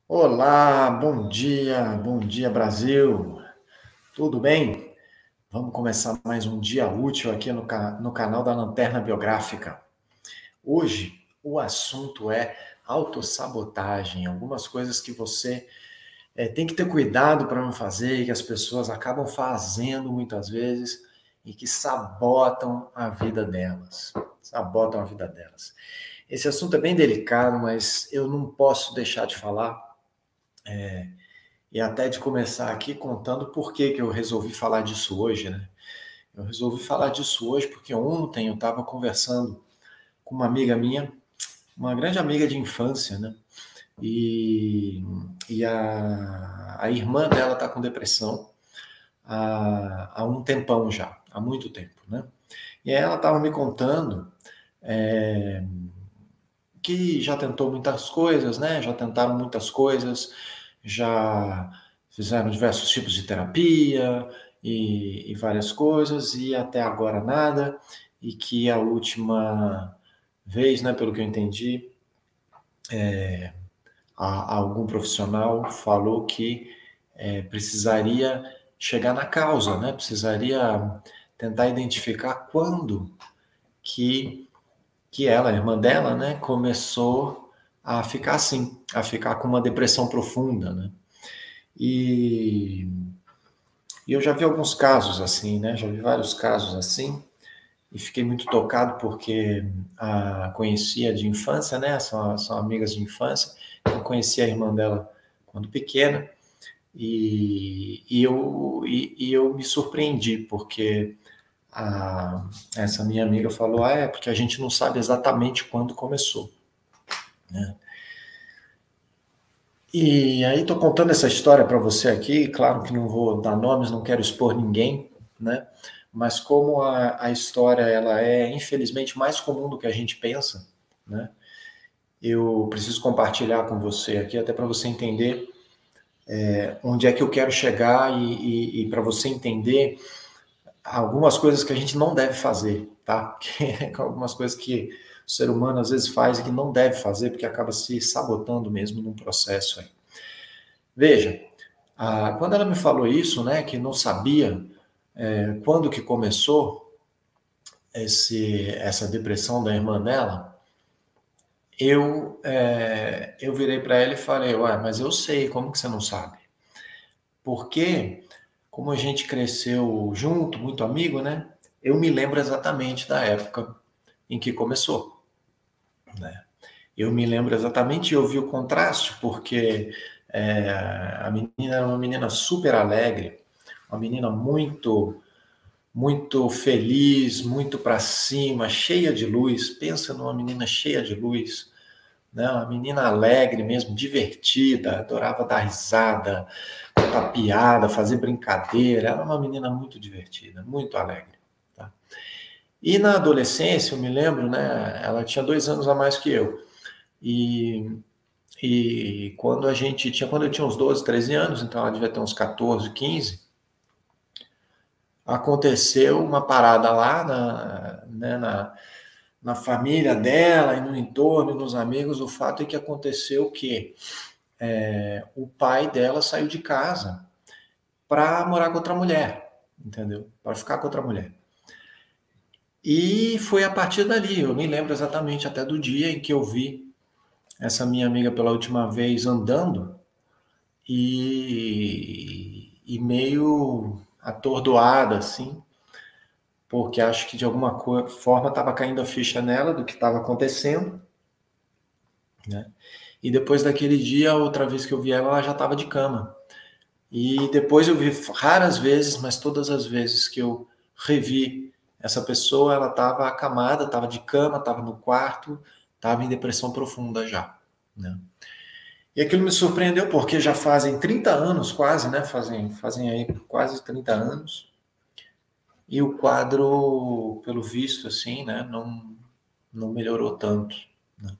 Olá, bom dia Brasil, tudo bem? Vamos começar mais um dia útil aqui no canal da Lanterna Biográfica. Hoje o assunto é autossabotagem, algumas coisas que você tem que ter cuidado para não fazer e que as pessoas acabam fazendo muitas vezes e que sabotam a vida delas. Sabotam a vida delas. Esse assunto é bem delicado, mas eu não posso deixar de falar e até de começar aqui contando por que eu resolvi falar disso hoje, né? Eu resolvi falar disso hoje porque ontem eu estava conversando com uma amiga minha, uma grande amiga de infância, né? E a irmã dela está com depressão há um tempão já, há muito tempo, né? E aí ela estava me contando que já tentou muitas coisas, né? Já tentaram muitas coisas, já fizeram diversos tipos de terapia e várias coisas, e até agora nada, e que a última vez, né, pelo que eu entendi, algum profissional falou que precisaria chegar na causa, né? Precisaria tentar identificar quando que, que ela, a irmã dela, né, começou a ficar assim, a ficar com uma depressão profunda, né? E, e eu já vi alguns casos assim, né? Já vi vários casos assim, e fiquei muito tocado porque conhecia de infância, né? São amigas de infância. Eu conheci a irmã dela quando pequena, e eu me surpreendi, porque essa minha amiga falou: é porque a gente não sabe exatamente quando começou, né? E aí estou contando essa história para você aqui, claro que não vou dar nomes, não quero expor ninguém, né? Mas como a história ela é infelizmente mais comum do que a gente pensa, né? Eu preciso compartilhar com você aqui até para você entender onde é que eu quero chegar e para você entender algumas coisas que a gente não deve fazer, tá? Algumas coisas que o ser humano às vezes faz e que não deve fazer porque acaba se sabotando mesmo num processo aí. Veja, quando ela me falou isso, né, que não sabia quando que começou essa depressão da irmã dela, eu virei para ela e falei: ué, mas eu sei, como que você não sabe? Porque, como a gente cresceu junto, muito amigo, né, eu me lembro exatamente da época em que começou, né? Eu me lembro exatamente, eu vi o contraste, porque a menina era uma menina super alegre, uma menina muito feliz, muito para cima, cheia de luz. Pensa numa menina cheia de luz, né? Uma menina alegre mesmo, divertida, adorava dar risada, contar piada, fazer brincadeira. Era uma menina muito divertida, muito alegre. Tá? E na adolescência, eu me lembro, né? Ela tinha 2 anos a mais que eu. E, quando eu tinha uns 12, 13 anos, então ela devia ter uns 14, 15, aconteceu uma parada lá na família dela e no entorno, e nos amigos. O fato é que aconteceu que o pai dela saiu de casa para morar com outra mulher, entendeu? Para ficar com outra mulher. E foi a partir dali, eu me lembro exatamente até do dia em que eu vi essa minha amiga pela última vez andando e meio atordoada, assim, porque acho que de alguma forma estava caindo a ficha nela do que estava acontecendo, né? E depois daquele dia, outra vez que eu vi ela, ela já estava de cama. E depois eu vi raras vezes, mas todas as vezes que eu revi essa pessoa, ela estava acamada, estava de cama, estava no quarto, estava em depressão profunda já, né? E aquilo me surpreendeu porque já fazem 30 anos quase, né? Fazem aí quase 30 anos. E o quadro, pelo visto, assim, né? Não melhorou tanto, né?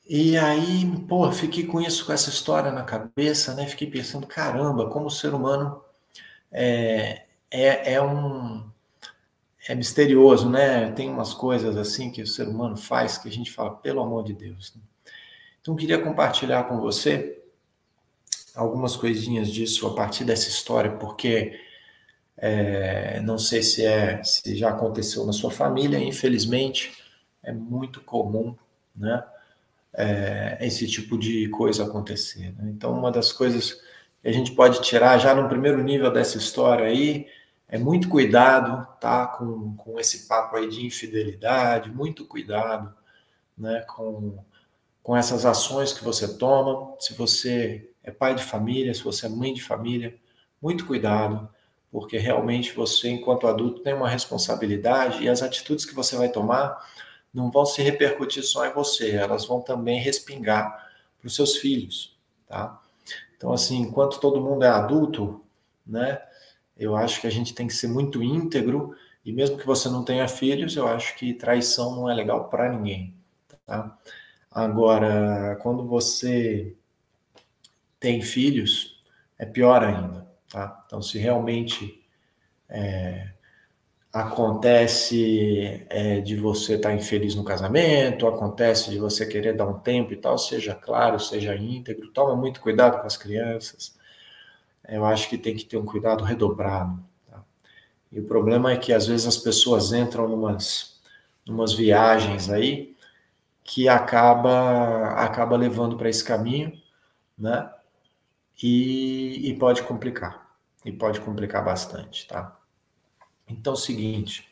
E aí, pô, fiquei com isso, com essa história na cabeça, né? Fiquei pensando, caramba, como o ser humano é um é misterioso, né? Tem umas coisas assim que o ser humano faz que a gente fala, pelo amor de Deus, né? Então, queria compartilhar com você algumas coisinhas disso a partir dessa história, porque não sei se já aconteceu na sua família, infelizmente é muito comum, né, esse tipo de coisa acontecer, né? Então, uma das coisas que a gente pode tirar já no primeiro nível dessa história aí é muito cuidado, tá, com esse papo aí de infidelidade, muito cuidado, né, com essas ações que você toma. Se você é pai de família, se você é mãe de família, muito cuidado, porque realmente você, enquanto adulto, tem uma responsabilidade e as atitudes que você vai tomar não vão se repercutir só em você, elas vão também respingar para os seus filhos, tá? Então, assim, enquanto todo mundo é adulto, né, eu acho que a gente tem que ser muito íntegro e mesmo que você não tenha filhos, eu acho que traição não é legal para ninguém, tá? Agora, quando você tem filhos, é pior ainda, tá? Então, se realmente acontece de você estar infeliz no casamento, acontece de você querer dar um tempo e tal, seja claro, seja íntegro, toma muito cuidado com as crianças. Eu acho que tem que ter um cuidado redobrado, tá? E o problema é que às vezes as pessoas entram numas viagens aí que acaba levando para esse caminho, né? E pode complicar. E pode complicar bastante, tá? Então, é o seguinte,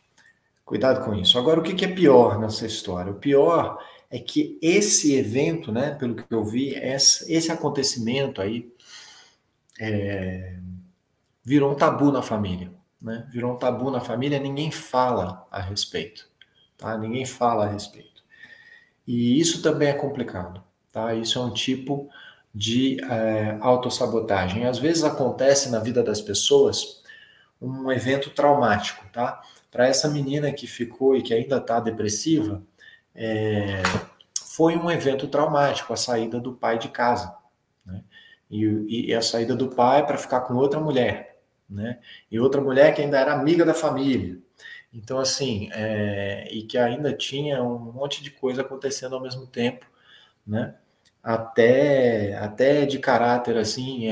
cuidado com isso. Agora, o que é pior nessa história? O pior é que esse evento, né, pelo que eu vi, esse acontecimento aí virou um tabu na família, né? Virou um tabu na família, ninguém fala a respeito, tá? Ninguém fala a respeito. E isso também é complicado, tá? Isso é um tipo de autossabotagem. Às vezes acontece na vida das pessoas um evento traumático, tá? Para essa menina que ficou e que ainda está depressiva, foi um evento traumático, a saída do pai de casa, né? E a saída do pai para ficar com outra mulher, né? E outra mulher que ainda era amiga da família. Então, assim, e que ainda tinha um monte de coisa acontecendo ao mesmo tempo, né? Até de caráter, assim,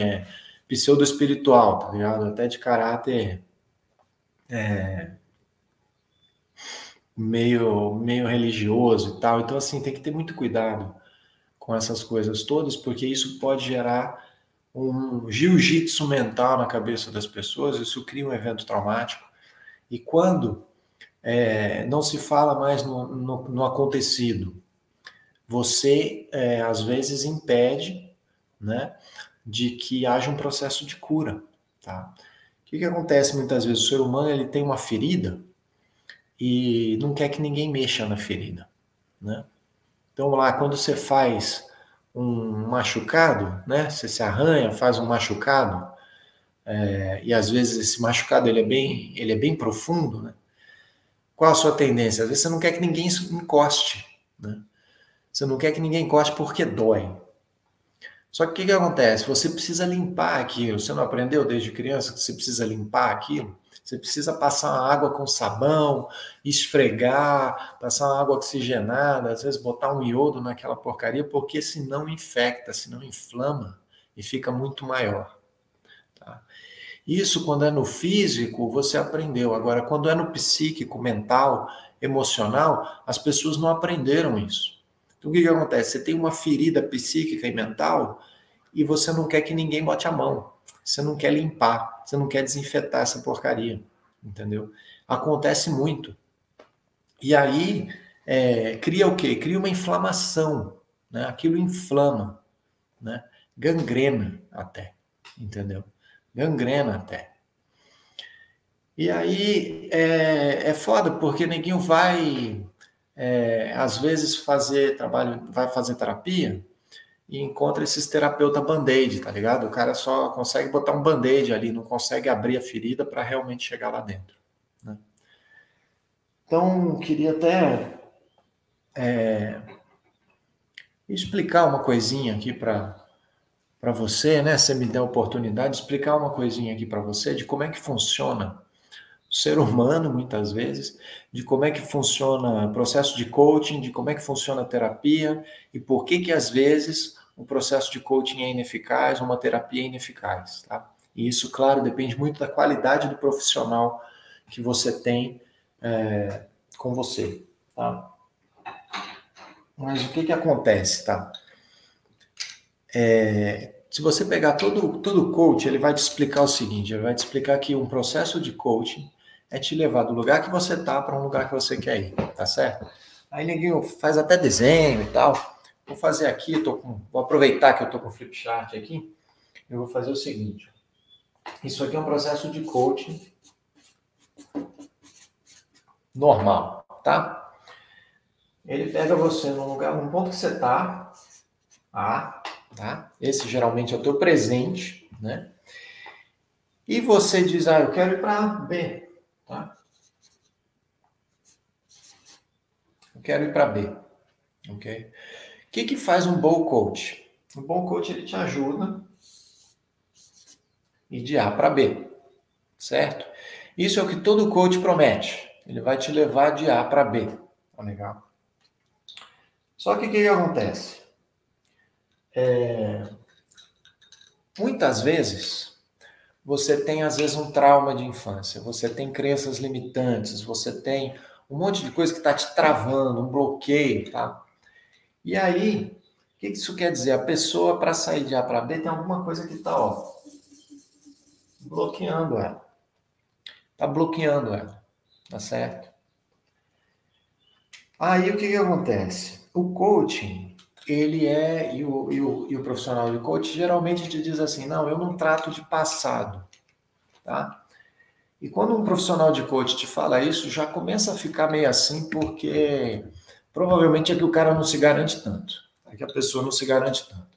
pseudo-espiritual, tá ligado? Até de caráter meio religioso e tal. Então, assim, tem que ter muito cuidado com essas coisas todas, porque isso pode gerar um jiu-jitsu mental na cabeça das pessoas, isso cria um evento traumático. E quando não se fala mais no acontecido, você, às vezes, impede, né, de que haja um processo de cura, tá? O que acontece muitas vezes? O ser humano ele tem uma ferida e não quer que ninguém mexa na ferida, né? Então, lá, quando você faz um machucado, né? Você se arranha, faz um machucado, e às vezes esse machucado ele é bem profundo, né? Qual a sua tendência? Às vezes você não quer que ninguém encoste, né? Você não quer que ninguém encoste porque dói. Só que o que acontece? Você precisa limpar aquilo. Você não aprendeu desde criança que você precisa limpar aquilo? Você precisa passar uma água com sabão, esfregar, passar uma água oxigenada, às vezes botar um iodo naquela porcaria, porque senão infecta, senão inflama e fica muito maior. Tá? Isso, quando é no físico, você aprendeu. Agora, quando é no psíquico, mental, emocional, as pessoas não aprenderam isso. Então, o que acontece? Você tem uma ferida psíquica e mental e você não quer que ninguém bote a mão. Você não quer limpar, você não quer desinfetar essa porcaria, entendeu? Acontece muito. E aí, cria o quê? Cria uma inflamação, né? Aquilo inflama, né? Gangrena até, entendeu? Gangrena até. E aí é foda, porque ninguém vai, às vezes, fazer trabalho, vai fazer terapia e encontra esses terapeuta band-aid, tá ligado? O cara só consegue botar um band-aid ali, não consegue abrir a ferida para realmente chegar lá dentro, né? Então, queria até explicar uma coisinha aqui para você, né? Você me der a oportunidade de explicar uma coisinha aqui para você de como é que funciona ser humano, muitas vezes, de como é que funciona o processo de coaching, de como é que funciona a terapia e por que às vezes, um processo de coaching é ineficaz, uma terapia é ineficaz, tá? E isso, claro, depende muito da qualidade do profissional que você tem com você, tá? Mas o que acontece, tá? Se você pegar todo coach, ele vai te explicar o seguinte, ele vai te explicar que um processo de coaching é te levar do lugar que você tá para um lugar que você quer ir, tá certo? Aí ninguém faz até desenho e tal. Vou fazer aqui, vou aproveitar que eu tô com o flipchart aqui, eu vou fazer o seguinte. Isso aqui é um processo de coaching normal, tá? Ele pega você num ponto que você tá, tá? Esse geralmente é o teu presente, né? E você diz, eu quero ir para B, tá? Eu quero ir para B, ok? O que faz um bom coach? Um bom coach, ele te ajuda ir de A para B, certo? Isso é o que todo coach promete. Ele vai te levar de A para B, tá legal? Só que o que acontece? Muitas vezes, você tem, às vezes, um trauma de infância, você tem crenças limitantes, você tem um monte de coisa que está te travando, um bloqueio, tá? E aí, o que isso quer dizer? A pessoa, para sair de A para B, tem alguma coisa que está, bloqueando ela. Está bloqueando ela, tá certo? Aí, o que acontece? O coaching, ele e o profissional de coaching geralmente te diz assim, não, eu não trato de passado, tá? E quando um profissional de coaching te fala isso, já começa a ficar meio assim, porque provavelmente é que o cara não se garante tanto, é que a pessoa não se garante tanto.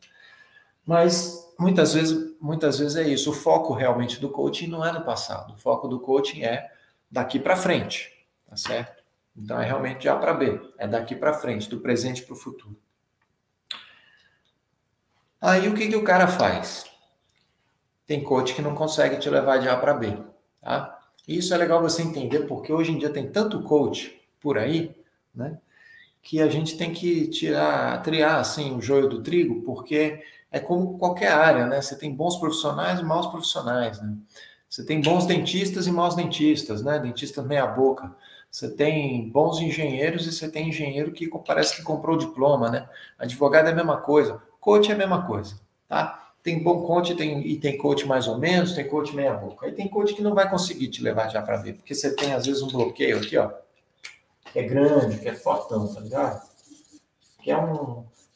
Mas muitas vezes é isso. O foco realmente do coaching não é no passado. O foco do coaching é daqui para frente, tá certo? Então é realmente de A para B, é daqui para frente, do presente para o futuro. Aí o que o cara faz? Tem coach que não consegue te levar de A para B, tá? E isso é legal você entender, porque hoje em dia tem tanto coach por aí, né? Que a gente tem que triar assim o joio do trigo, porque é como qualquer área, né? Você tem bons profissionais e maus profissionais, né? Você tem bons dentistas e maus dentistas, né? Dentistas meia boca. Você tem bons engenheiros e você tem engenheiro que parece que comprou o diploma, né? Advogado é a mesma coisa, coach é a mesma coisa, tá? Tem bom coach e tem coach mais ou menos, tem coach meia boca. Aí tem coach que não vai conseguir te levar já para ver, porque você tem às vezes um bloqueio aqui, ó, que é grande, que é fortão, tá ligado? Que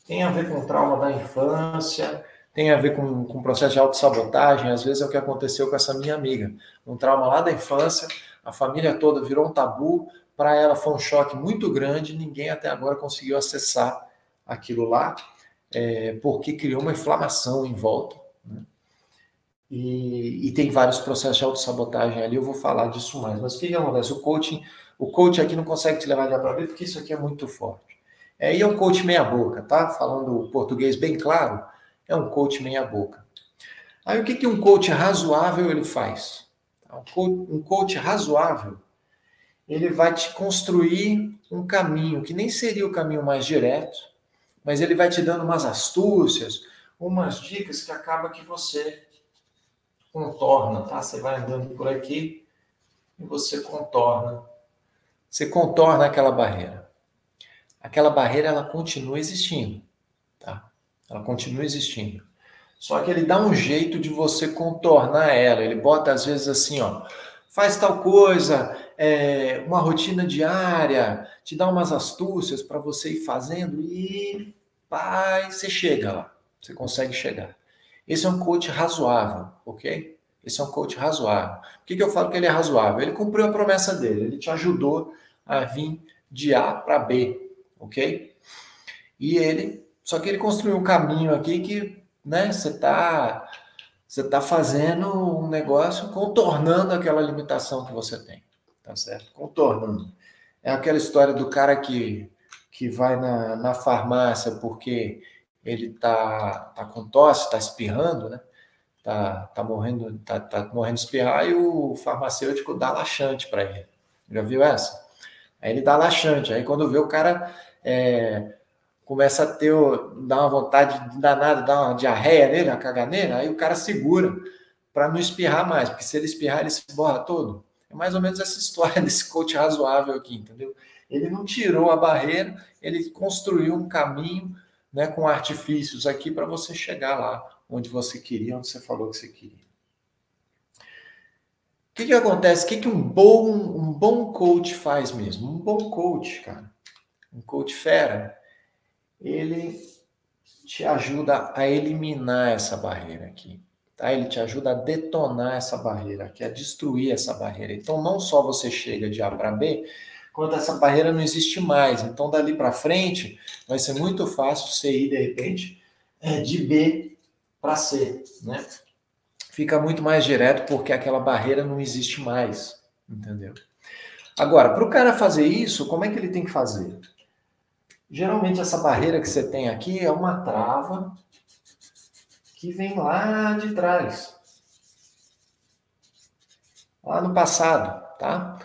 tem a ver com trauma da infância, tem a ver com um processo de autossabotagem, às vezes é o que aconteceu com essa minha amiga. Um trauma lá da infância, a família toda virou um tabu, para ela foi um choque muito grande, ninguém até agora conseguiu acessar aquilo lá, porque criou uma inflamação em volta. Né? E tem vários processos de autossabotagem ali, eu vou falar disso mais. Mas o que acontece? O coach aqui não consegue te levar já para ver, porque isso aqui é muito forte. E é um coach meia boca, tá? Falando português bem claro, é um coach meia boca. Aí o que um coach razoável ele faz? Um coach razoável, ele vai te construir um caminho, que nem seria o caminho mais direto, mas ele vai te dando umas astúcias, umas dicas que acaba que você contorna, tá? Você vai andando por aqui e você contorna. Você contorna aquela barreira. Aquela barreira, ela continua existindo, tá? Ela continua existindo. Só que ele dá um jeito de você contornar ela. Ele bota, às vezes, assim, ó, faz tal coisa, uma rotina diária, te dá umas astúcias para você ir fazendo e você chega lá. Você consegue chegar. Esse é um coach razoável, ok? Esse é um coach razoável. Por que eu falo que ele é razoável? Ele cumpriu a promessa dele, ele te ajudou a vir de A para B, ok? Só que ele construiu um caminho aqui que, né, você tá fazendo um negócio contornando aquela limitação que você tem, tá certo? Contornando. É aquela história do cara que vai na farmácia porque ele tá com tosse, tá espirrando, né? tá morrendo, tá morrendo de espirrar e o farmacêutico dá laxante para ele. Já viu essa? Aí ele dá laxante. Aí quando vê o cara começa a dar uma vontade danada, dar uma diarreia nele, uma caganeira, aí o cara segura para não espirrar mais, porque se ele espirrar, ele se borra todo. É mais ou menos essa história desse coach razoável aqui, entendeu? Ele não tirou a barreira, ele construiu um caminho, né, com artifícios aqui para você chegar lá onde você queria, onde você falou que você queria. O que acontece? O que um bom coach faz mesmo? Um bom coach, cara, um coach fera, ele te ajuda a eliminar essa barreira aqui. Tá? Ele te ajuda a detonar essa barreira, que é destruir essa barreira. Então, não só você chega de A para B, quanto essa barreira não existe mais. Então, dali para frente, vai ser muito fácil você ir, de repente, de B para C, né? Fica muito mais direto porque aquela barreira não existe mais, entendeu? Agora, para o cara fazer isso, como é que ele tem que fazer? Geralmente, essa barreira que você tem aqui é uma trava que vem lá de trás. Lá no passado, tá?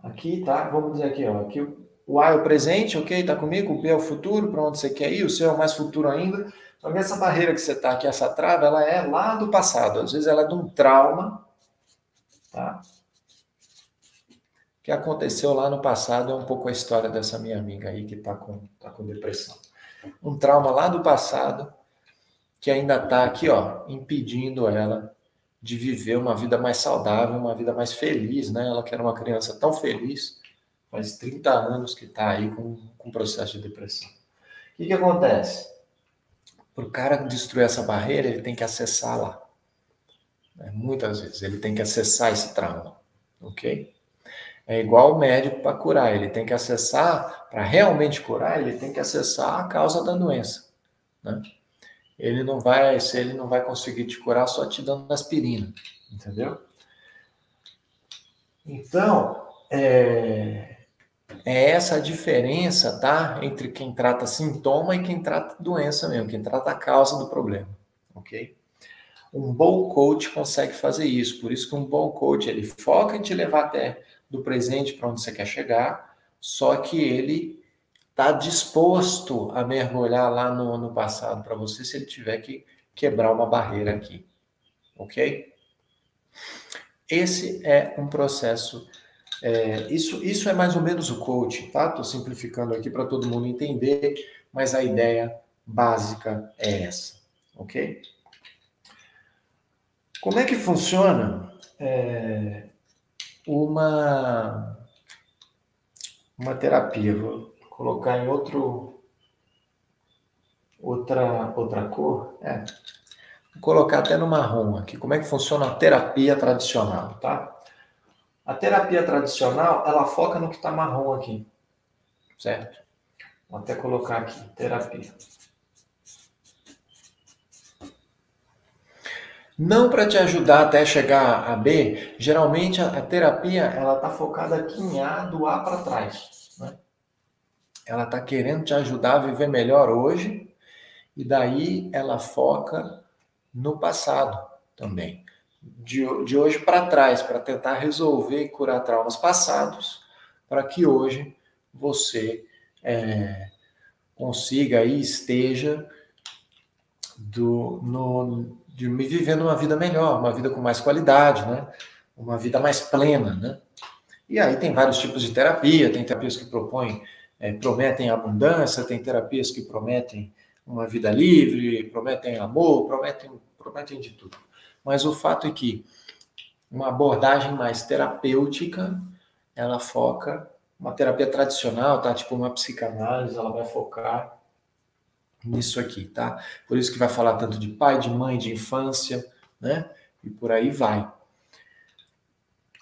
Aqui, tá? Vamos dizer aqui, ó. Aqui o A é o presente, ok? Tá comigo? O B é o futuro, para onde você quer ir. O C é o mais futuro ainda. Só que essa barreira que você tá aqui, essa trava, ela é lá do passado. Às vezes ela é de um trauma, tá? Que aconteceu lá no passado. É um pouco a história dessa minha amiga aí que tá com depressão. Um trauma lá do passado que ainda tá aqui, ó, impedindo ela de viver uma vida mais saudável, uma vida mais feliz, né? Ela que era uma criança tão feliz, faz 30 anos que está aí com processo de depressão. O que acontece? Para o cara destruir essa barreira, ele tem que acessar lá. Muitas vezes, ele tem que acessar esse trauma, ok? É igual o médico para curar, ele tem que acessar, para realmente curar, ele tem que acessar a causa da doença, né? Ele não vai conseguir te curar só te dando aspirina, entendeu? Então, é essa a diferença, tá? Entre quem trata sintoma e quem trata doença mesmo, quem trata a causa do problema, ok? Um bom coach consegue fazer isso, por isso que um bom coach, ele foca em te levar até do presente para onde você quer chegar, só que ele está disposto a mergulhar lá no passado para você se ele tiver que quebrar uma barreira aqui, ok? Esse é um processo, isso é mais ou menos o coaching, tá? Estou simplificando aqui para todo mundo entender, mas a ideia básica é essa, ok? Como é que funciona uma terapia? Vou colocar em outra cor. Vou colocar até no marrom aqui. Como é que funciona a terapia tradicional, tá? A terapia tradicional, ela foca no que está marrom aqui, certo? Vou até colocar aqui, terapia. Não para te ajudar até chegar a B, geralmente a terapia ela está focada aqui em A, do A para trás, né? Ela está querendo te ajudar a viver melhor hoje e daí ela foca no passado também. De hoje para trás, para tentar resolver e curar traumas passados, para que hoje você consiga e esteja de me vivendo uma vida melhor, uma vida com mais qualidade, né? Uma vida mais plena, né? E aí tem vários tipos de terapia, tem terapias que prometem abundância, tem terapias que prometem uma vida livre, prometem amor, prometem de tudo. Mas o fato é que uma abordagem mais terapêutica, ela foca, uma terapia tradicional, tá? Tipo uma psicanálise, ela vai focar nisso aqui, tá? Por isso que vai falar tanto de pai, de mãe, de infância, né? E por aí vai.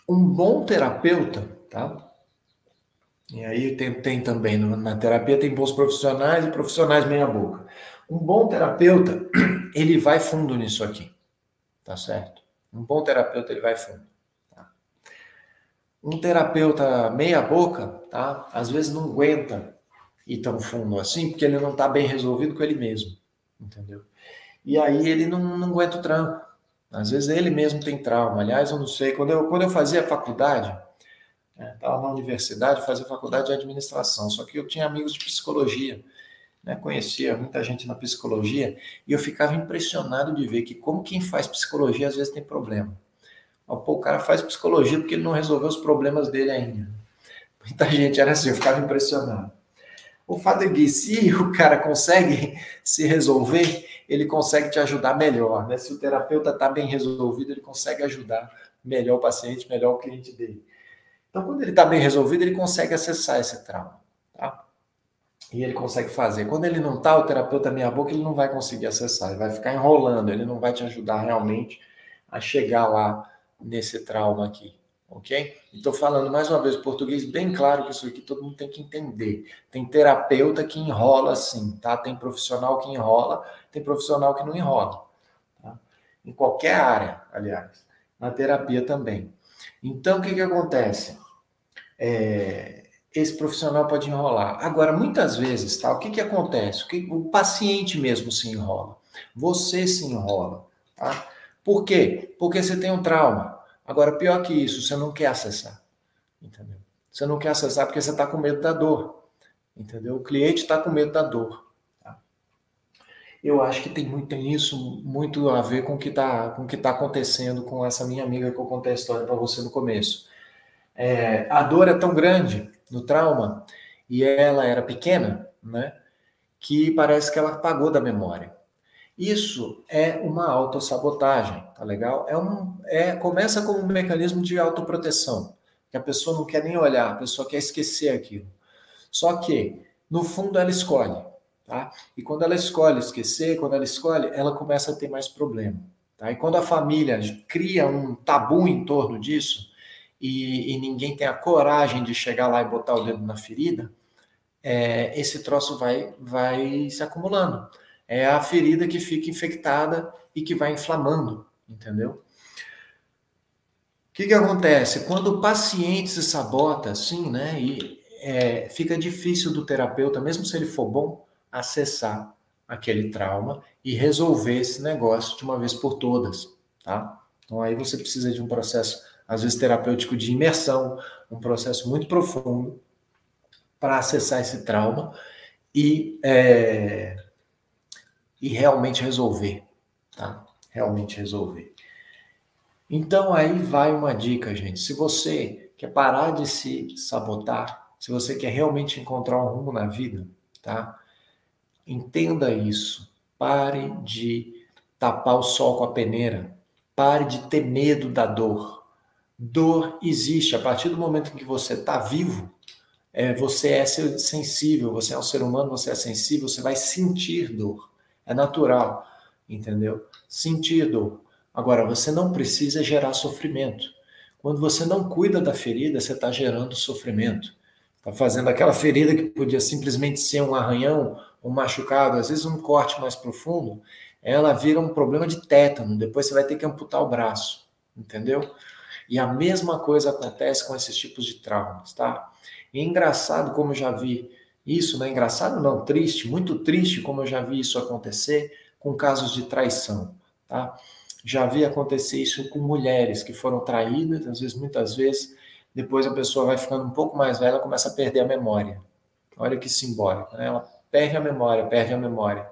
Um bom terapeuta, tá? E aí tem também, na terapia tem bons profissionais e profissionais meia boca. Um bom terapeuta, ele vai fundo nisso aqui, tá certo? Um bom terapeuta, ele vai fundo. Tá? Um terapeuta meia boca, tá? Às vezes não aguenta ir tão fundo assim, porque ele não está bem resolvido com ele mesmo, entendeu? E aí ele não aguenta o tranco, Às vezes ele mesmo tem trauma. Aliás, eu não sei, quando eu fazia faculdade, estava na universidade, fazia faculdade de administração, só que eu tinha amigos de psicologia, né? Conhecia muita gente na psicologia, e eu ficava impressionado de ver que como quem faz psicologia às vezes tem problema. Pô, o cara faz psicologia porque ele não resolveu os problemas dele ainda. Muita gente era assim, eu ficava impressionado. O fato é que se o cara consegue se resolver, ele consegue te ajudar melhor, né? Se o terapeuta está bem resolvido, ele consegue ajudar melhor o paciente, melhor o cliente dele. Então, quando ele está bem resolvido, ele consegue acessar esse trauma, tá? E ele consegue fazer. Quando ele não está, o terapeuta meia boca, ele não vai conseguir acessar, ele vai ficar enrolando, ele não vai te ajudar realmente a chegar lá nesse trauma aqui, ok? Estou falando mais uma vez português bem claro que isso aqui todo mundo tem que entender. Tem terapeuta que enrola sim, tá? Tem profissional que enrola, tem profissional que não enrola, tá? Em qualquer área, aliás, na terapia também. Então, o que acontece? Esse profissional pode enrolar. Agora, muitas vezes, tá? O que acontece? O paciente mesmo se enrola. Você se enrola, tá? Por quê? Porque você tem um trauma. Agora, pior que isso, você não quer acessar, entendeu? Você não quer acessar porque você está com medo da dor, entendeu? O cliente está com medo da dor. Tá? Eu acho que tem isso muito a ver com o que tá acontecendo com essa minha amiga que eu contei a história para você no começo. A dor é tão grande no trauma e ela era pequena, né? Que parece que ela apagou da memória. Isso é uma autossabotagem, tá legal? Começa como um mecanismo de autoproteção, que a pessoa não quer nem olhar, a pessoa quer esquecer aquilo. Só que, no fundo, ela escolhe, tá? E quando ela escolhe esquecer, quando ela escolhe, ela começa a ter mais problema, tá? E quando a família cria um tabu em torno disso, e ninguém tem a coragem de chegar lá e botar o dedo na ferida, esse troço vai se acumulando. É a ferida que fica infectada e que vai inflamando, entendeu? O que acontece? Quando o paciente se sabota assim, né, e fica difícil do terapeuta, mesmo se ele for bom, acessar aquele trauma e resolver esse negócio de uma vez por todas, tá? Então aí você precisa de um processo, às vezes terapêutico de imersão, um processo muito profundo para acessar esse trauma e realmente resolver, tá? Realmente resolver. Então aí vai uma dica, gente. Se você quer parar de se sabotar, se você quer realmente encontrar um rumo na vida, tá? Entenda isso. Pare de tapar o sol com a peneira. Pare de ter medo da dor. Dor existe. A partir do momento em que você está vivo, você é sensível, você é um ser humano, você é sensível, você vai sentir dor. É natural, entendeu? Sentir dor. Agora, você não precisa gerar sofrimento. Quando você não cuida da ferida, você está gerando sofrimento. Está fazendo aquela ferida que podia simplesmente ser um arranhão, um machucado, às vezes um corte mais profundo, ela vira um problema de tétano. Depois você vai ter que amputar o braço, entendeu? E a mesma coisa acontece com esses tipos de traumas, tá? E é engraçado como eu já vi isso, né? Engraçado não, triste, muito triste como eu já vi isso acontecer com casos de traição, tá? Já vi acontecer isso com mulheres que foram traídas, às vezes, muitas vezes, depois a pessoa vai ficando um pouco mais velha, começa a perder a memória. Olha que simbólico, né? Ela perde a memória,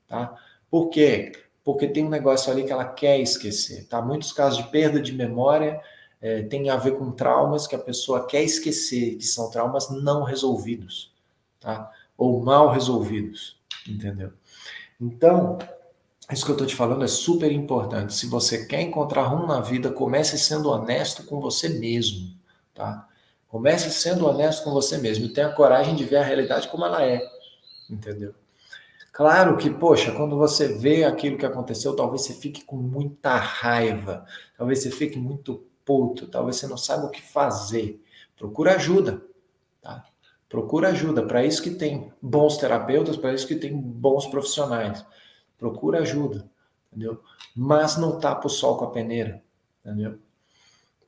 tá? Por quê? Porque tem um negócio ali que ela quer esquecer, tá? Muitos casos de perda de memória tem a ver com traumas que a pessoa quer esquecer, que são traumas não resolvidos, tá? Ou mal resolvidos, entendeu? Então, isso que eu estou te falando é super importante. Se você quer encontrar rumo na vida, comece sendo honesto com você mesmo, tá? Comece sendo honesto com você mesmo e tenha coragem de ver a realidade como ela é, entendeu? Claro que, poxa, quando você vê aquilo que aconteceu, talvez você fique com muita raiva, talvez você fique muito puto, talvez você não saiba o que fazer. Procura ajuda, tá? Procura ajuda. Para isso que tem bons terapeutas, para isso que tem bons profissionais. Procura ajuda, entendeu? Mas não tapa o sol com a peneira, entendeu?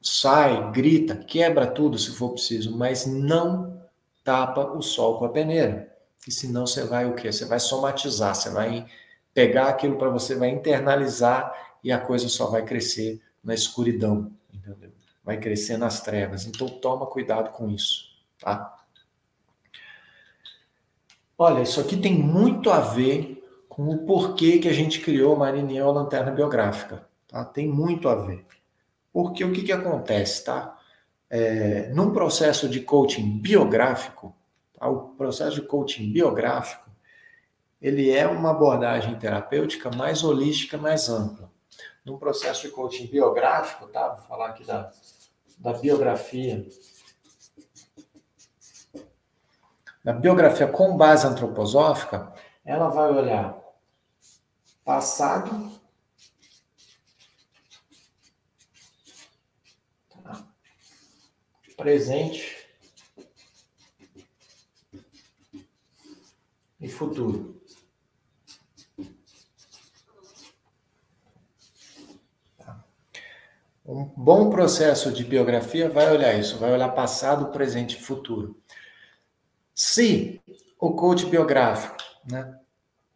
Sai, grita, quebra tudo se for preciso, mas não tapa o sol com a peneira. E senão você vai o quê? Você vai somatizar, você vai pegar aquilo para você, vai internalizar e a coisa só vai crescer na escuridão, entendeu? Vai crescer nas trevas. Então toma cuidado com isso, tá? Olha, isso aqui tem muito a ver com o porquê que a gente criou a Marinhel Lanterna Biográfica, tá? Tem muito a ver. Porque o que que acontece, tá? Num processo de coaching biográfico, tá? O processo de coaching biográfico, ele é uma abordagem terapêutica mais holística, mais ampla. Num processo de coaching biográfico, tá? Vou falar aqui da biografia. Na biografia com base antroposófica, ela vai olhar passado, tá? Presente e futuro. Tá? Um bom processo de biografia vai olhar isso, vai olhar passado, presente e futuro. Se o coach biográfico, né?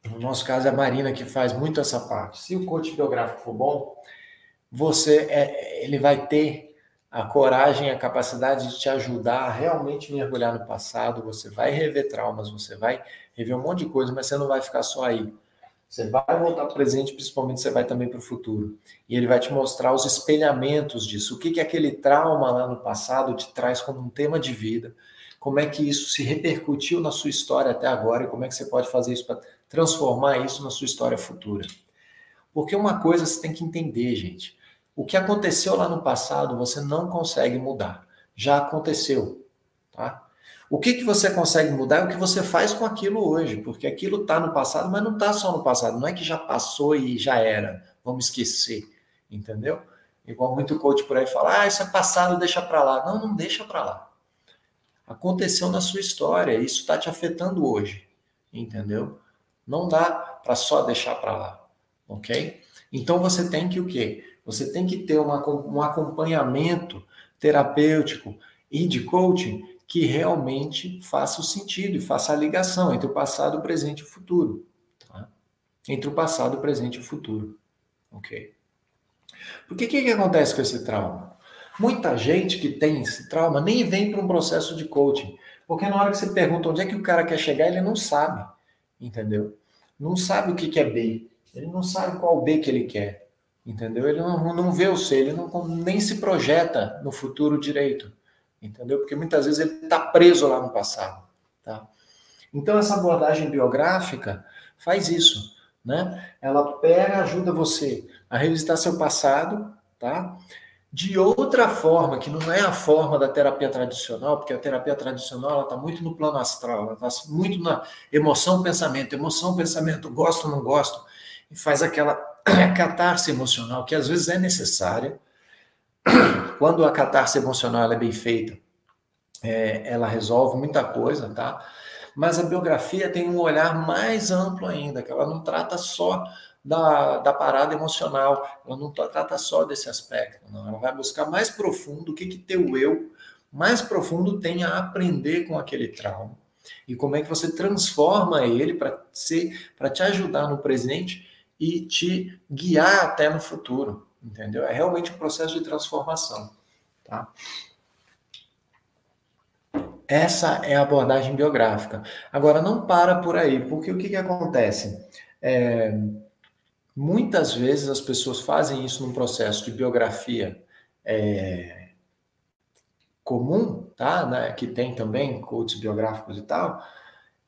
No nosso caso é a Marina que faz muito essa parte. Se o coach biográfico for bom, ele vai ter a coragem, a capacidade de te ajudar a realmente mergulhar no passado. Você vai rever traumas, você vai rever um monte de coisa, mas você não vai ficar só aí. Você vai voltar para o presente, principalmente você vai também para o futuro. E ele vai te mostrar os espelhamentos disso. O que aquele trauma lá no passado te traz como um tema de vida. Como é que isso se repercutiu na sua história até agora e como é que você pode fazer isso para transformar isso na sua história futura. Porque uma coisa você tem que entender, gente. O que aconteceu lá no passado, você não consegue mudar. Já aconteceu, tá? O que você consegue mudar é o que você faz com aquilo hoje, porque aquilo está no passado, mas não está só no passado. Não é que já passou e já era. Vamos esquecer, entendeu? Igual muito coach por aí fala, isso é passado, deixa para lá. Não, não deixa para lá. Aconteceu na sua história, isso está te afetando hoje, entendeu? Não dá para só deixar para lá, ok? Então você tem que o quê? Você tem que ter um acompanhamento terapêutico e de coaching que realmente faça o sentido e faça a ligação entre o passado, o presente e o futuro. Tá? Entre o passado, o presente e o futuro, ok? Porque o que acontece com esse trauma? Muita gente que tem esse trauma nem vem para um processo de coaching. Porque na hora que você pergunta onde é que o cara quer chegar, ele não sabe. Entendeu? Não sabe o que é B. Ele não sabe qual B que ele quer. Entendeu? Ele não vê o C, ele nem se projeta no futuro direito. Entendeu? Porque muitas vezes ele está preso lá no passado. Tá? Então essa abordagem biográfica faz isso. Né? Ela ajuda você a revisitar seu passado, tá? De outra forma, que não é a forma da terapia tradicional, porque a terapia tradicional está muito no plano astral, ela está muito na emoção, pensamento, gosto, não gosto, e faz aquela catarse emocional, que às vezes é necessária. Quando a catarse emocional é bem feita, ela resolve muita coisa, tá? Mas a biografia tem um olhar mais amplo ainda, que ela não trata só da parada emocional, ela não trata só desse aspecto, não. Ela vai buscar mais profundo o que teu eu mais profundo tem a aprender com aquele trauma e como é que você transforma ele para te ajudar no presente e te guiar até no futuro, entendeu? É realmente um processo de transformação, tá? Essa é a abordagem biográfica. Agora, não para por aí, porque o que acontece? Muitas vezes as pessoas fazem isso num processo de biografia comum, tá? Né? Que tem também coaches biográficos e tal,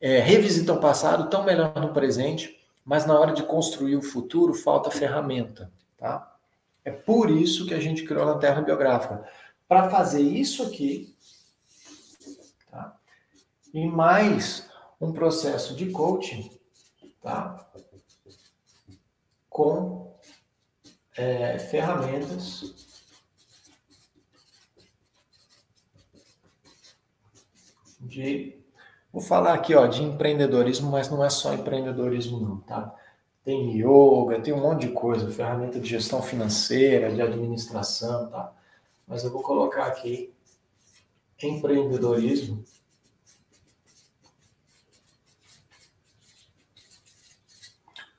revisitam o passado, estão melhor no presente, mas na hora de construir o futuro falta ferramenta, tá? É por isso que a gente criou a Lanterna Biográfica. Para fazer isso aqui, tá? E mais um processo de coaching, tá? Com ferramentas vou falar aqui, ó, de empreendedorismo, mas não é só empreendedorismo não, tá? Tem yoga, tem um monte de coisa, ferramenta de gestão financeira, de administração, tá? Mas eu vou colocar aqui empreendedorismo.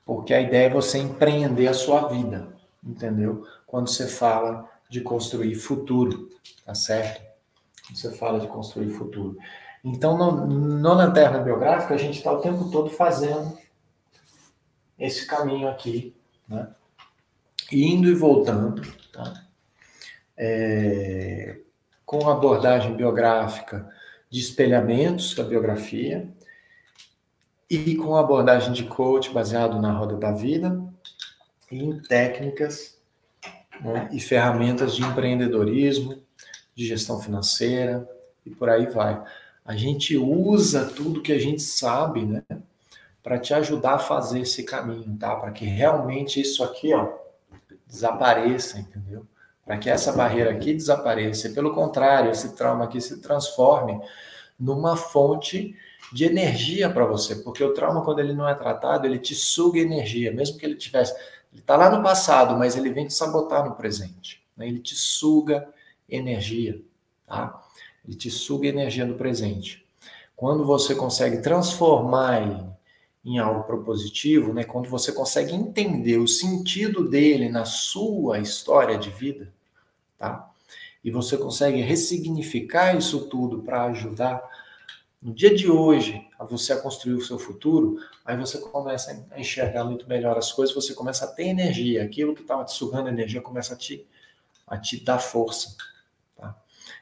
Porque a ideia é você empreender a sua vida, entendeu? Quando você fala de construir futuro, tá certo? Quando você fala de construir futuro. Então, no Lanterna Biográfica, a gente está o tempo todo fazendo esse caminho aqui, né? Indo e voltando, tá? Com abordagem biográfica de espelhamentos da biografia e com abordagem de coach baseado na roda da vida e em técnicas, né, e ferramentas de empreendedorismo, de gestão financeira e por aí vai. A gente usa tudo que a gente sabe, né, para te ajudar a fazer esse caminho, tá? Para que realmente isso aqui, ó, desapareça, entendeu? Para que essa barreira aqui desapareça. E, pelo contrário, esse trauma aqui se transforme numa fonte de energia para você, porque o trauma, quando ele não é tratado, ele te suga energia, mesmo que ele tivesse, ele está lá no passado, mas ele vem te sabotar no presente, né? Ele te suga energia, tá? Ele te suga energia do presente. Quando você consegue transformar ele em algo propositivo, né? Quando você consegue entender o sentido dele na sua história de vida, tá? E você consegue ressignificar isso tudo para ajudar no dia de hoje a você a construir o seu futuro, aí você começa a enxergar muito melhor as coisas, você começa a ter energia, aquilo que estava te sugando energia começa a te dar força. Tá?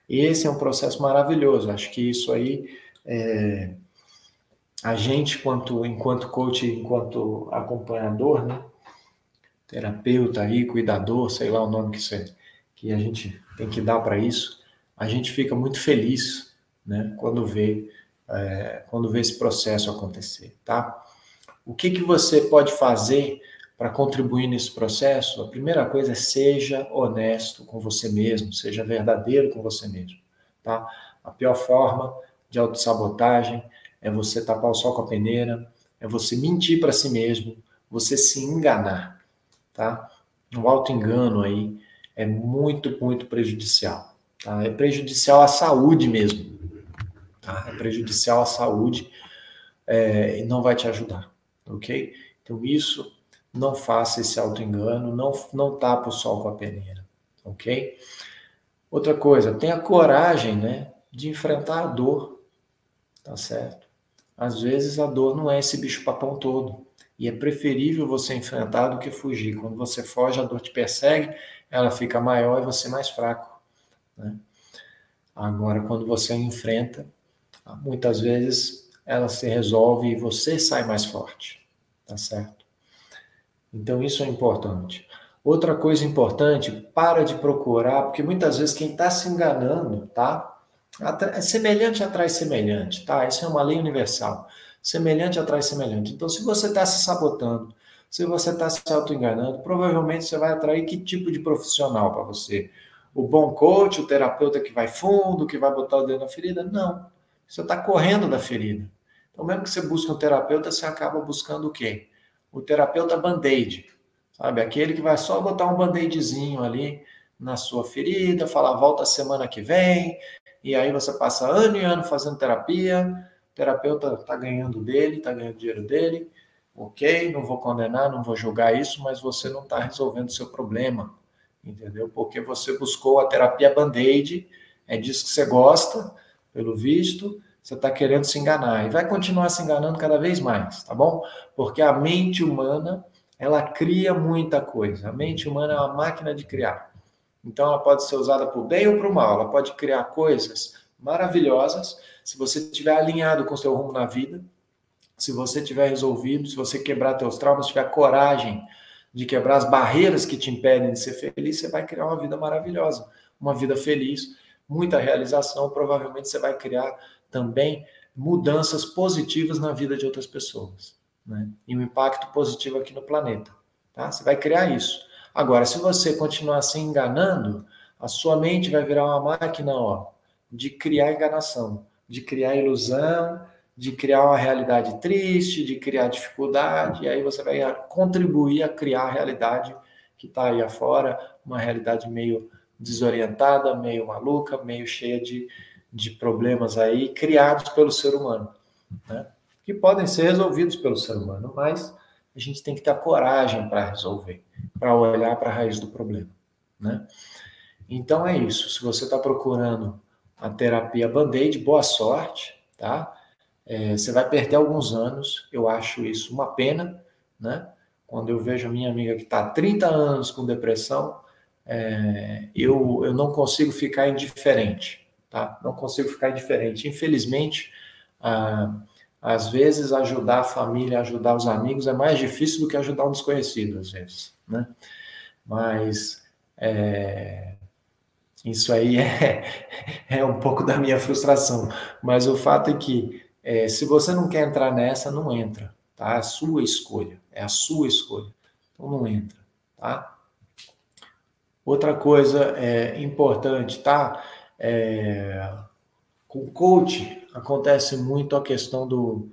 Esse é um processo maravilhoso, acho que isso aí, a gente, enquanto coach, enquanto acompanhador, né, terapeuta aí, cuidador, sei lá o nome que a gente tem que dar para isso, a gente fica muito feliz, né, quando vê esse processo acontecer, tá? O que você pode fazer para contribuir nesse processo? A primeira coisa é seja honesto com você mesmo, seja verdadeiro com você mesmo, tá? A pior forma de autossabotagem é você tapar o sol com a peneira, é você mentir para si mesmo, você se enganar, tá? O auto-engano aí é muito, muito prejudicial, tá? É prejudicial à saúde mesmo, tá? É prejudicial à saúde e não vai te ajudar, ok? Então isso, não faça esse auto-engano, não tapa o sol com a peneira, ok? Outra coisa, tenha coragem, né, de enfrentar a dor, tá certo? Às vezes a dor não é esse bicho-papão todo, e é preferível você enfrentar do que fugir. Quando você foge, a dor te persegue, ela fica maior e você mais fraco, né? Agora, quando você enfrenta, muitas vezes ela se resolve e você sai mais forte, tá certo? Então isso é importante. Outra coisa importante, para de procurar, porque muitas vezes quem está se enganando, tá? Semelhante atrai semelhante, tá? Isso é uma lei universal. Semelhante atrai semelhante. Então, se você está se sabotando, se você está se auto-enganando, provavelmente você vai atrair que tipo de profissional para você? O bom coach, o terapeuta que vai fundo, que vai botar o dedo na ferida? Não. Você está correndo da ferida. Então, mesmo que você busque um terapeuta, você acaba buscando o quê? O terapeuta band-aid, sabe? Aquele que vai só botar um band-aidzinho ali na sua ferida, falar volta semana que vem, e aí você passa ano e ano fazendo terapia, o terapeuta está ganhando dele, está ganhando dinheiro dele, ok, não vou condenar, não vou julgar isso, mas você não está resolvendo o seu problema, entendeu? Porque você buscou a terapia band-aid, é disso que você gosta, pelo visto, você está querendo se enganar, e vai continuar se enganando cada vez mais, tá bom? Porque a mente humana, ela cria muita coisa, a mente humana é uma máquina de criar. Então, ela pode ser usada para o bem ou para o mal. Ela pode criar coisas maravilhosas se você estiver alinhado com o seu rumo na vida, se você tiver resolvido, se você quebrar seus traumas, tiver coragem de quebrar as barreiras que te impedem de ser feliz, você vai criar uma vida maravilhosa, uma vida feliz, muita realização. Provavelmente você vai criar também mudanças positivas na vida de outras pessoas, né? E um impacto positivo aqui no planeta, tá? Você vai criar isso. Agora, se você continuar se enganando, a sua mente vai virar uma máquina, ó, de criar enganação, de criar ilusão, de criar uma realidade triste, de criar dificuldade, e aí você vai contribuir a criar a realidade que está aí afora, uma realidade meio desorientada, meio maluca, meio cheia de problemas aí criados pelo ser humano, né? Que podem ser resolvidos pelo ser humano, mas a gente tem que ter a coragem para resolver, para olhar para a raiz do problema, né? Então é isso. Se você está procurando a terapia Band-Aid, boa sorte, tá? Você vai perder alguns anos, eu acho isso uma pena, né? Quando eu vejo a minha amiga que está há 30 anos com depressão, eu não consigo ficar indiferente, tá? Não consigo ficar indiferente. Infelizmente, às vezes ajudar a família, ajudar os amigos é mais difícil do que ajudar um desconhecido, às vezes, né? Mas isso aí é um pouco da minha frustração. Mas o fato é que se você não quer entrar nessa, não entra, tá? É a sua escolha, é a sua escolha. Então não entra, tá? Outra coisa importante, tá? Com o coach acontece muito a questão do,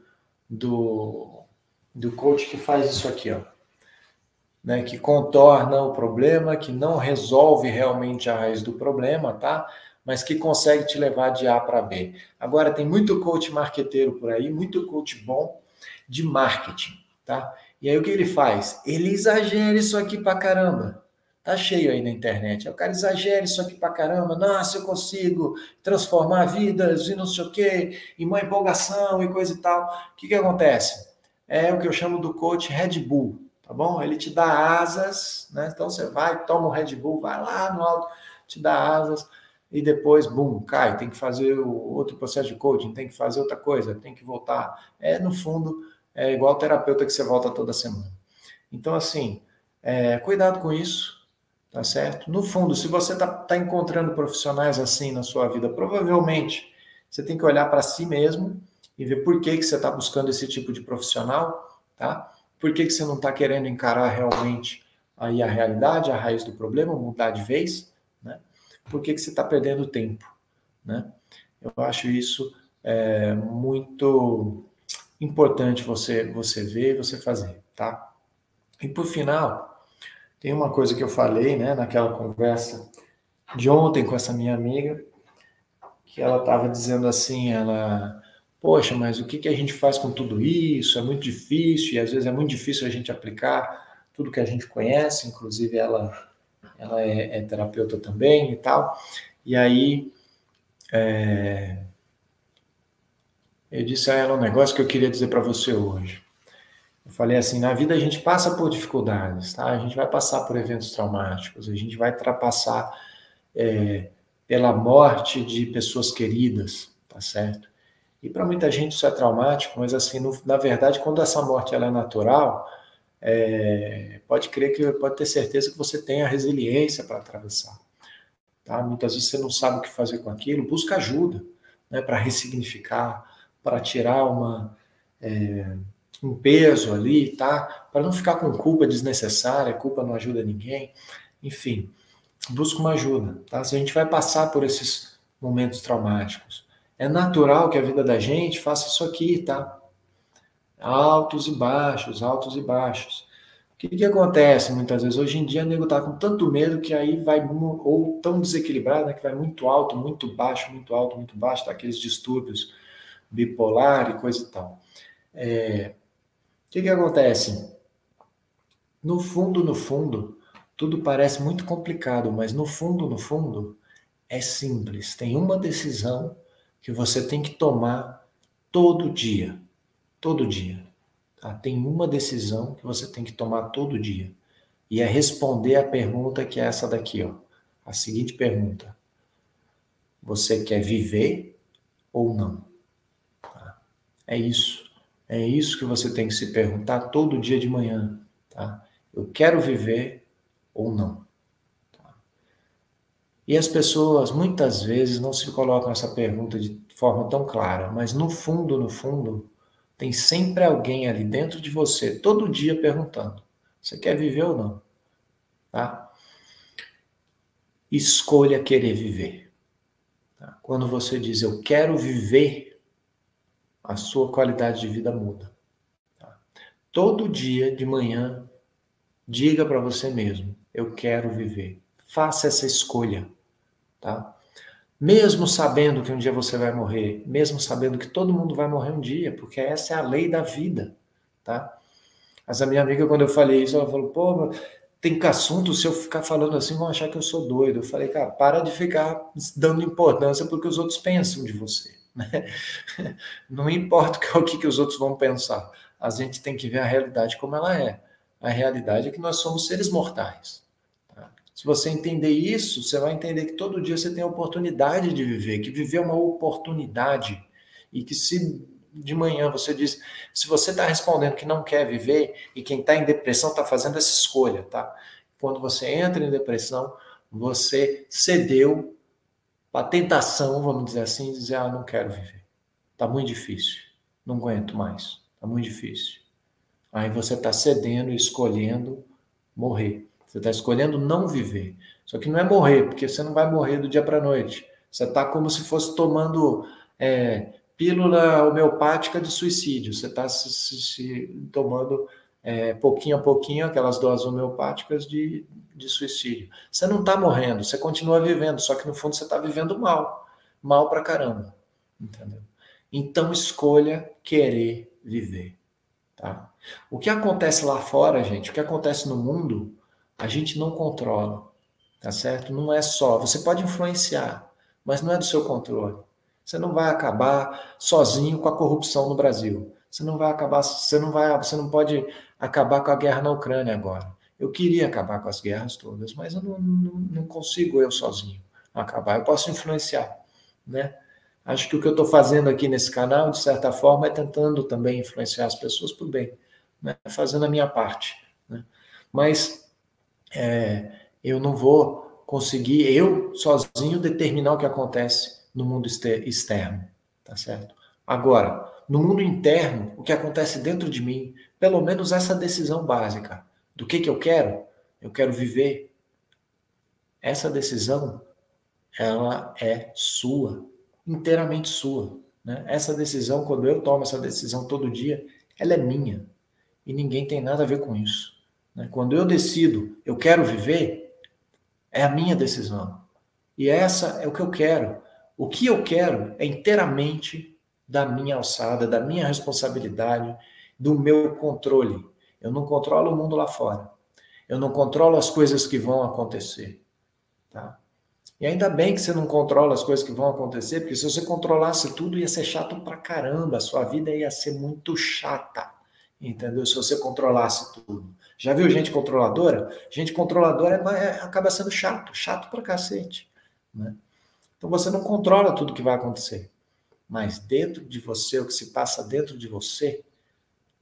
do coach que faz isso aqui, ó, né? Que contorna o problema, que não resolve realmente a raiz do problema, tá? Mas que consegue te levar de A para B. Agora, tem muito coach marqueteiro por aí, muito coach bom de marketing, tá? E aí o que ele faz? Ele exagera isso aqui pra caramba. Tá cheio aí na internet. O cara exagera isso aqui pra caramba. Nossa, eu consigo transformar vidas e não sei o quê, e uma empolgação e coisa e tal. O que acontece? É o que eu chamo do coach Red Bull, tá bom? Ele te dá asas, né? Então você vai, toma o Red Bull, vai lá no alto, te dá asas, e depois, bum, cai. Tem que fazer outro processo de coaching, tem que fazer outra coisa, tem que voltar. No fundo, é igual terapeuta que você volta toda semana. Então, assim, cuidado com isso, tá certo? No fundo, se você tá encontrando profissionais assim na sua vida, provavelmente você tem que olhar para si mesmo e ver por que você está buscando esse tipo de profissional, tá? Por que você não está querendo encarar realmente aí a realidade, a raiz do problema, mudar de vez, né? Por que você está perdendo tempo, né? Eu acho isso muito importante você ver e você fazer, tá? E por final, tem uma coisa que eu falei, né, naquela conversa de ontem com essa minha amiga, que ela estava dizendo assim, poxa, mas o que a gente faz com tudo isso? É muito difícil, e às vezes é muito difícil a gente aplicar tudo que a gente conhece, inclusive ela é terapeuta também e tal. E aí eu disse a ela um negócio que eu queria dizer para você hoje. Eu falei assim, na vida a gente passa por dificuldades, tá? A gente vai passar por eventos traumáticos, a gente vai passar pela morte de pessoas queridas, tá certo? E para muita gente isso é traumático, mas assim, na verdade, quando essa morte ela é natural, pode ter certeza que você tem a resiliência para atravessar. Tá? Muitas vezes você não sabe o que fazer com aquilo, busca ajuda, né, para ressignificar, para tirar um peso ali, tá? Para não ficar com culpa desnecessária, culpa não ajuda ninguém. Enfim, busca uma ajuda, tá? Se a gente vai passar por esses momentos traumáticos, é natural que a vida da gente faça isso aqui, tá? Altos e baixos, altos e baixos. O que acontece muitas vezes? Hoje em dia, o nego tá com tanto medo que aí vai, ou tão desequilibrado, né, que vai muito alto, muito baixo, muito alto, muito baixo, tá? Aqueles distúrbios bipolar e coisa e tal. O que acontece? No fundo, tudo parece muito complicado, mas no fundo, é simples. Tem uma decisão que você tem que tomar todo dia. Todo dia. Tá? Tem uma decisão que você tem que tomar todo dia. E é responder a pergunta que é essa daqui, ó. A seguinte pergunta. Você quer viver ou não? Tá? É isso. É isso que você tem que se perguntar todo dia de manhã. Tá? Eu quero viver ou não? Tá? E as pessoas, muitas vezes, não se colocam essa pergunta de forma tão clara, mas no fundo, tem sempre alguém ali dentro de você, todo dia perguntando, você quer viver ou não? Tá? Escolha querer viver. Tá? Quando você diz, eu quero viver, a sua qualidade de vida muda. Tá? Todo dia de manhã, diga para você mesmo, eu quero viver. Faça essa escolha, tá? Mesmo sabendo que um dia você vai morrer, mesmo sabendo que todo mundo vai morrer um dia, porque essa é a lei da vida, tá? Mas a minha amiga, quando eu falei isso, ela falou, pô, tem que assunto, se eu ficar falando assim, vão achar que eu sou doido. Eu falei, cara, para de ficar dando importância porque os outros pensam de você, né? Não importa o que os outros vão pensar. A gente tem que ver a realidade como ela é. A realidade é que nós somos seres mortais. Tá? Se você entender isso, você vai entender que todo dia você tem a oportunidade de viver, que viver é uma oportunidade. E que se de manhã você diz, se você está respondendo que não quer viver, e quem está em depressão está fazendo essa escolha, tá? Quando você entra em depressão, você cedeu para a tentação, vamos dizer assim, de dizer, ah, não quero viver. Está muito difícil, não aguento mais, está muito difícil. Aí você está cedendo e escolhendo morrer. Você está escolhendo não viver. Só que não é morrer, porque você não vai morrer do dia para a noite. Você está como se fosse tomando pílula homeopática de suicídio. Você está se tomando pouquinho a pouquinho aquelas doses homeopáticas de suicídio. Você não está morrendo, você continua vivendo, só que no fundo você está vivendo mal. Mal pra caramba. Entendeu? Então escolha querer viver. Tá? O que acontece lá fora, gente, o que acontece no mundo, a gente não controla, tá certo? Não é só, você pode influenciar, mas não é do seu controle. Você não vai acabar sozinho com a corrupção no Brasil. Você não vai acabar, você não pode acabar com a guerra na Ucrânia agora. Eu queria acabar com as guerras todas, mas eu não consigo eu sozinho acabar. Eu posso influenciar, né? Acho que o que eu estou fazendo aqui nesse canal, de certa forma, é tentando também influenciar as pessoas para o bem, né? Fazendo a minha parte, né? Mas eu não vou conseguir, eu sozinho, determinar o que acontece no mundo externo, tá certo? Agora, no mundo interno, o que acontece dentro de mim, pelo menos essa decisão básica do que eu quero viver, essa decisão, ela é sua, inteiramente sua, né? Essa decisão, quando eu tomo essa decisão todo dia, ela é minha e ninguém tem nada a ver com isso, né? Quando eu decido, eu quero viver, é a minha decisão e essa é o que eu quero. O que eu quero é inteiramente da minha alçada, da minha responsabilidade, do meu controle. Eu não controlo o mundo lá fora. Eu não controlo as coisas que vão acontecer, tá? E ainda bem que você não controla as coisas que vão acontecer, porque se você controlasse tudo, ia ser chato pra caramba. A sua vida ia ser muito chata, entendeu? Se você controlasse tudo. Já viu gente controladora? Gente controladora acaba sendo chato, chato pra cacete, né? Então você não controla tudo que vai acontecer. Mas dentro de você, o que se passa dentro de você,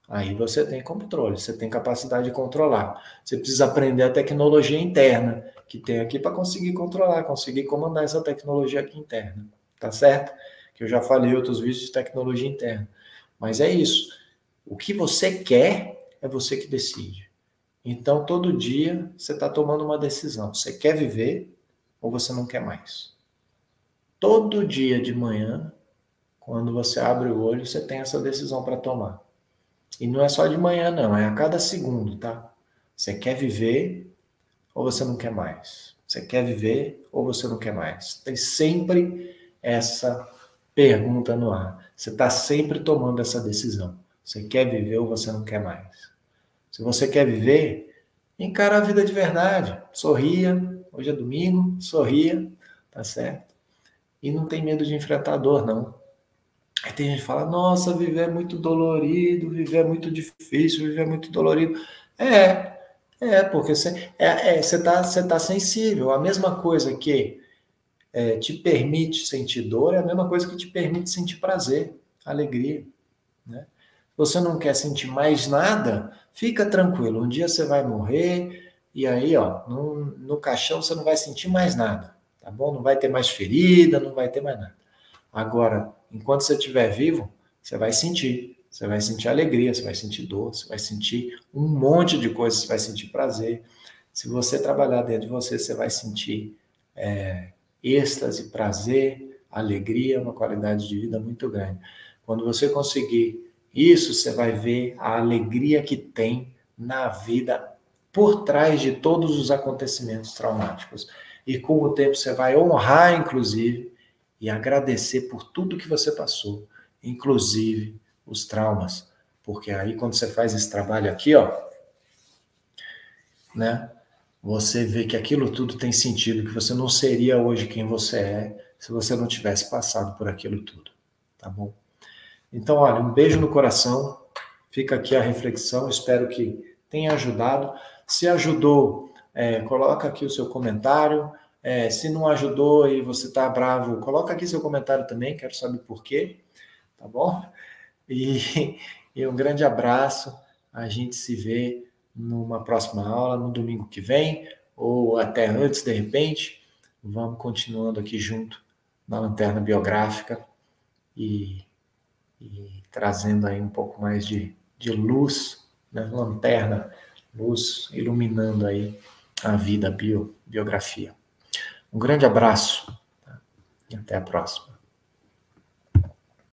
aí você tem controle, você tem capacidade de controlar. Você precisa aprender a tecnologia interna que tem aqui para conseguir controlar, conseguir comandar essa tecnologia aqui interna, tá certo? Que eu já falei em outros vídeos de tecnologia interna. Mas é isso. O que você quer é você que decide. Então, todo dia você está tomando uma decisão. Você quer viver ou você não quer mais? Todo dia de manhã, quando você abre o olho, você tem essa decisão para tomar. E não é só de manhã, não, é a cada segundo, tá? Você quer viver ou você não quer mais? Você quer viver ou você não quer mais? Tem sempre essa pergunta no ar. Você está sempre tomando essa decisão. Você quer viver ou você não quer mais? Se você quer viver, encara a vida de verdade. Sorria. Hoje é domingo, sorria, tá certo? E não tem medo de enfrentar a dor, não. Aí tem gente que fala, nossa, viver é muito dolorido, viver é muito difícil, viver é muito dolorido. Porque você tá sensível. A mesma coisa que te permite sentir dor é a mesma coisa que te permite sentir prazer, alegria, né? Você não quer sentir mais nada, fica tranquilo. Um dia você vai morrer e aí, ó, no caixão você não vai sentir mais nada, tá bom? Não vai ter mais ferida, não vai ter mais nada. Agora, enquanto você estiver vivo, você vai sentir. Você vai sentir alegria, você vai sentir dor, você vai sentir um monte de coisas, você vai sentir prazer. Se você trabalhar dentro de você, você vai sentir êxtase, prazer, alegria, uma qualidade de vida muito grande. Quando você conseguir isso, você vai ver a alegria que tem na vida por trás de todos os acontecimentos traumáticos. E com o tempo você vai honrar, inclusive, e agradecer por tudo que você passou, inclusive os traumas, Porque aí quando você faz esse trabalho aqui, ó, né, você vê que aquilo tudo tem sentido, que você não seria hoje quem você é se você não tivesse passado por aquilo tudo, tá bom? Então, olha, um beijo no coração, fica aqui a reflexão, espero que tenha ajudado. Se ajudou, coloca aqui o seu comentário. Se não ajudou e você está bravo, coloca aqui seu comentário também, quero saber por quê, tá bom? E um grande abraço, a gente se vê numa próxima aula, no domingo que vem, ou até antes, de repente. Vamos continuando aqui junto na Lanterna Biográfica e trazendo aí um pouco mais de luz, né? Lanterna, luz iluminando aí a vida, a biografia. Um grande abraço, tá? E até a próxima.